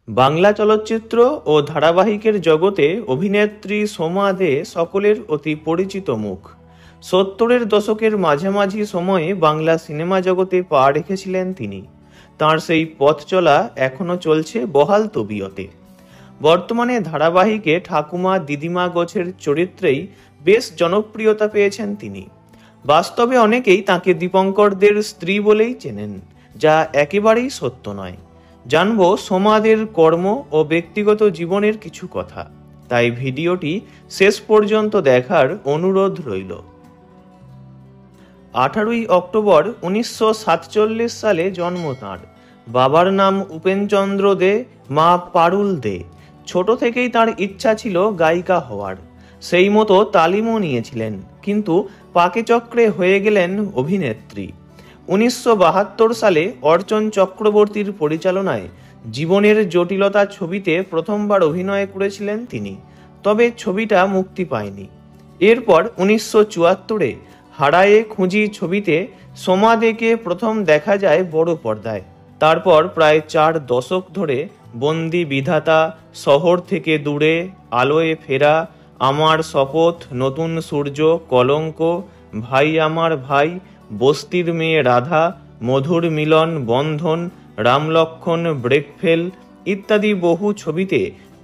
বাংলা চলচ্চিত্র ও ধারাবাহিকের জগতে অভিনেত্রী সোমা দে সকলের অতি পরিচিত মুখ। 70-এর দশকের মাঝামাঝি সময়ে বাংলা সিনেমা জগতে পা রেখেছিলেন তিনি। তাঁর সেই পথ চলা এখনও চলছে বহাল তবিয়তে। বর্তমানে ধারাবাহিকে ঠাকুমা দিদিমা গোছের চরিত্রেই বেশ জনপ্রিয়তা পেয়েছেন তিনি। বাস্তবে অনেকেই তাঁকে দীপঙ্করদের স্ত্রী বলেই চেনেন, যা একেবারেই সত্য নয়। জানবো সোমাদের কর্ম ও ব্যক্তিগত জীবনের কিছু কথা, তাই ভিডিওটি শেষ পর্যন্ত দেখার অনুরোধ রইল। 18ই অক্টোবর 1947 সালে জন্ম তাঁর। বাবার নাম উপেনচন্দ্র দে, মা পারুল দে। ছোট থেকেই তার ইচ্ছা ছিল গায়িকা হওয়ার। সেই মতো তালিমও নিয়েছিলেন, কিন্তু পাকেচক্রে হয়ে গেলেন অভিনেত্রী। 1972 সালে অর্চন চক্রবর্তীর পরিচালনায় জীবনের জটিলতা ছবিতে প্রথমবার অভিনয় করেছিলেন তিনি, তবে ছবিটা মুক্তি পায়নি। এরপর 1974-এ হারায়ে খুঁজি ছবিতে সোমা দেকে প্রথম দেখা যায় বড় পর্দায়। তারপর প্রায় 4 দশক ধরে বন্দি বিধাতা, শহর থেকে দূরে, আলোয় ফেরা, আমার শপথ, নতুন সূর্য, কলঙ্ক, ভাই আমার ভাই, বস্তির মেয়ে রাধা, মধুর মিলন, বন্ধন, রামলক্ষণ, ব্রেকফেল ইত্যাদি বহু ছবিতে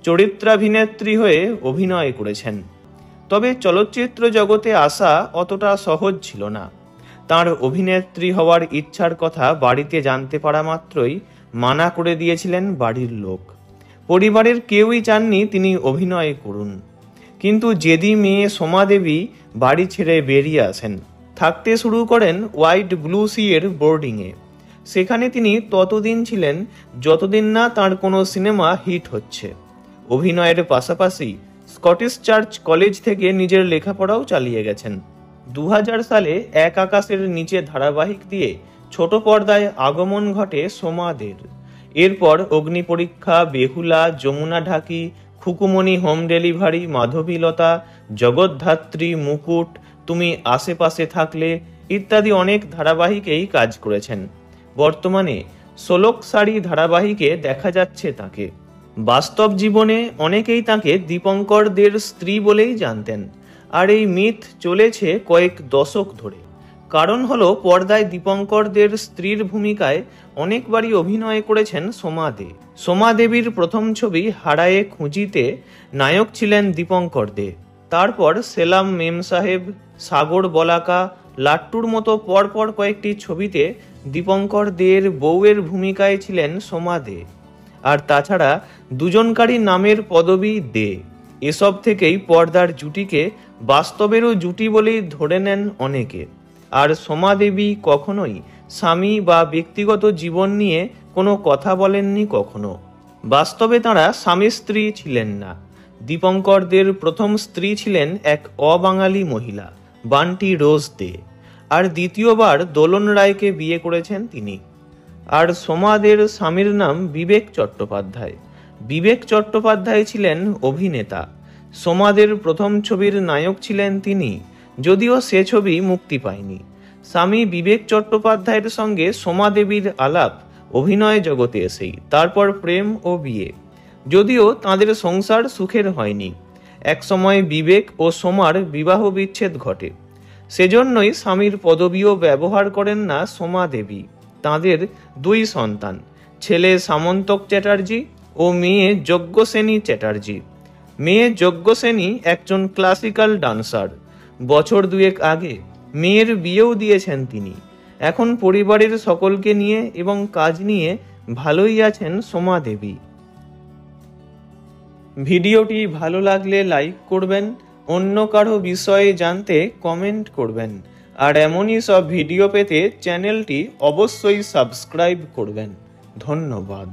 চরিত্রাভিনেত্রী হয়ে অভিনয় করেছেন। তবে চলচ্চিত্র জগতে আসা অতটা সহজ ছিল না। তাঁর অভিনেত্রী হওয়ার ইচ্ছার কথা বাড়িতে জানতে পারা মাত্রই মানা করে দিয়েছিলেন বাড়ির লোক। পরিবারের কেউই চাননি তিনি অভিনয় করুন। কিন্তু জেদি মেয়ে সোমা দেবী বাড়ি ছেড়ে বেরিয়ে আসেন, থাকতে শুরু করেন হোয়াইট ব্লু সি এর বোর্ডিংয়ে। সেখানে তিনি ততদিন ছিলেন যতদিন না তাঁর কোনো সিনেমা হিট হচ্ছে। অভিনয়ের পাশাপাশি স্কটিশ চার্চ কলেজ থেকে নিজের লেখাপড়াও চালিয়ে গেছেন। 2000 সালে এক আকাশের নিচে ধারাবাহিক দিয়ে ছোট পর্দায় আগমন ঘটে সোমাদের। এরপর অগ্নিপরীক্ষা, বেহুলা, যমুনা ঢাকি, খুকুমণি হোম ডেলিভারি, মাধবীলতা, জগদ্ধাত্রী, মুকুট, তুমি আশেপাশে থাকলে ইত্যাদি অনেক ধারাবাহিকেই কাজ করেছেন। বর্তমানে সোলক শাড়ি ধারাবাহিকে দেখা যাচ্ছে তাকে। বাস্তব জীবনে অনেকেই তাকে দীপঙ্কর দের স্ত্রী বলেই জানতেন, আর এই মিথ চলেছে কয়েক দশক ধরে। কারণ হলো পর্দায় দীপঙ্কর দের স্ত্রীর ভূমিকায় অনেকবারই অভিনয় করেছেন সোমা দে। সোমা দেবীর প্রথম ছবি হারায়ে খুঁজিতে নায়ক ছিলেন দীপঙ্কর দে। তারপর সেলাম মেম সাহেব, সাগর বলাকা, লাট্টুর মতো পরপর কয়েকটি ছবিতে দীপঙ্কর দের বউয়ের ভূমিকায় ছিলেন সোমা দে। আর তাছাড়া দুজনকারী নামের পদবী দে। এসব থেকেই পর্দার জুটিকে বাস্তবেরও জুটি বলেই ধরে নেন অনেকে। আর সোমা দেবী কখনোই স্বামী বা ব্যক্তিগত জীবন নিয়ে কোনো কথা বলেননি কখনো। বাস্তবে তাঁরা স্বামী স্ত্রী ছিলেন না। দীপঙ্কর দের প্রথম স্ত্রী ছিলেন এক অবাঙালি মহিলা, বান্টি রোজ দে, আর দ্বিতীয়বার দোলন রায়কে বিয়ে করেছেন তিনি। আর সোমাদের স্বামীর নাম বিবেক চট্টোপাধ্যায়। বিবেক চট্টোপাধ্যায় ছিলেন অভিনেতা। সোমাদের প্রথম ছবির নায়ক ছিলেন তিনি, যদিও সে ছবি মুক্তি পায়নি। স্বামী বিবেক চট্টোপাধ্যায়ের সঙ্গে সোমা দেবীর আলাপ অভিনয় জগতে এসেই, তারপর প্রেম ও বিয়ে। যদিও তাঁদের সংসার সুখের হয়নি। একসময় বিবেক ও সোমার বিবাহ বিচ্ছেদ ঘটে। সেজন্যই স্বামীর পদবীও ব্যবহার করেন না সোমা দেবী। তাঁদের 2 সন্তান, ছেলে সামন্তক চ্যাটার্জি ও মেয়ে যজ্ঞসেনী চ্যাটার্জি। মেয়ে যজ্ঞসেনী একজন ক্লাসিক্যাল ডান্সার। বছর 2 আগে মেয়ের বিয়েও দিয়েছেন তিনি। এখন পরিবারের সকলকে নিয়ে এবং কাজ নিয়ে ভালোই আছেন সোমা দেবী। ভিডিওটি ভালো লাগলে লাইক করবেন, অন্য কারো বিষয়ে জানতে কমেন্ট করবেন, আর এমনই সব ভিডিও পেতে চ্যানেলটি অবশ্যই সাবস্ক্রাইব করবেন। ধন্যবাদ।